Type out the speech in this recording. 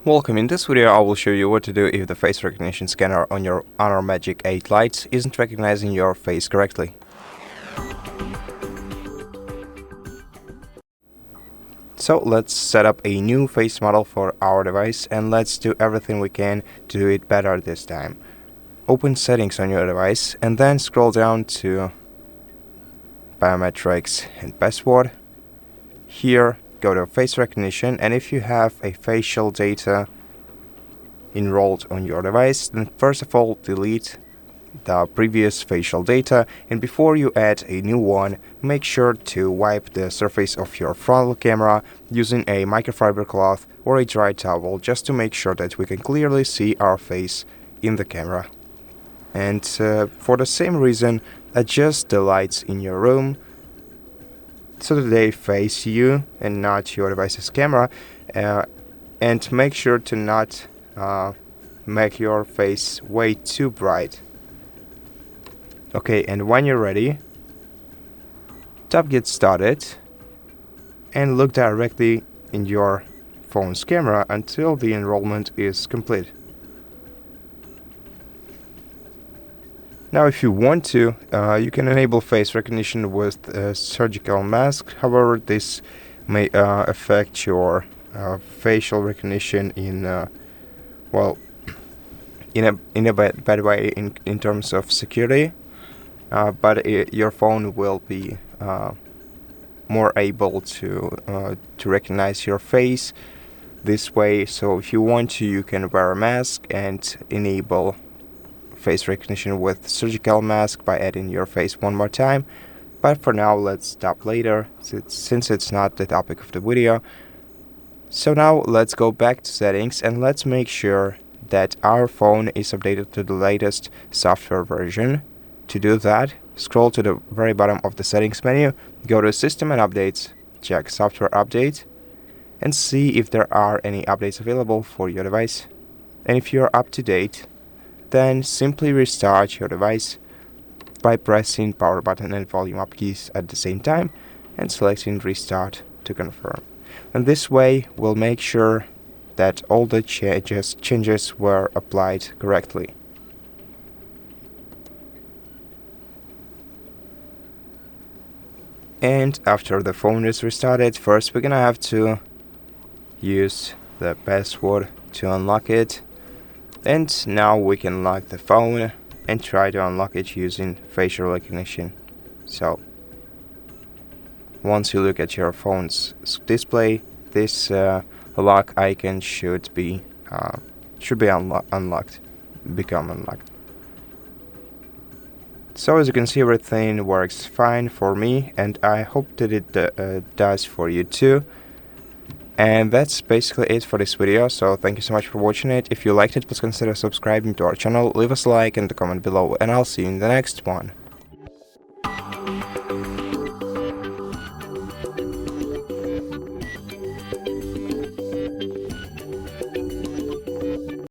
Welcome. In this video I will show you what to do if the face recognition scanner on your HONOR Magic8 Lite isn't recognizing your face correctly. So let's set up a new face model for our device and let's do everything we can to do it better this time. Open settings on your device and then scroll down to biometrics and password. Here go to face recognition, and if you have a facial data enrolled on your device, then first of all delete the previous facial data, and before you add a new one, make sure to wipe the surface of your frontal camera using a microfiber cloth or a dry towel, just to make sure that we can clearly see our face in the camera. And for the same reason, adjust the lights in your room so that they face you and not your device's camera, and make sure to not make your face way too bright. Okay, and when you're ready, tap Get Started and look directly in your phone's camera until the enrollment is complete. Now if you want to, you can enable face recognition with a surgical mask. However, this may affect your facial recognition in in a bad way in terms of security. But your phone will be more able to recognize your face this way. So if you want to, you can wear a mask and enable face recognition with surgical mask by adding your face one more time. But for now, let's stop later since it's not the topic of the video. So now let's go back to settings and let's make sure that our phone is updated to the latest software version. To do that, scroll to the very bottom of the settings menu, go to System and Updates, check Software Update, and see if there are any updates available for your device. And if you're up to date, then simply restart your device by pressing power button and volume up keys at the same time and selecting Restart to confirm. And this way we'll make sure that all the changes were applied correctly. And after the phone is restarted, first we're gonna have to use the password to unlock it. And now we can lock the phone and try to unlock it using facial recognition. So once you look at your phone's display, this lock icon should be become unlocked. So as you can see, everything works fine for me, and I hope that it does for you too. And that's basically it for this video, so thank you so much for watching it. If you liked it, please consider subscribing to our channel, leave us a like and a comment below, and I'll see you in the next one.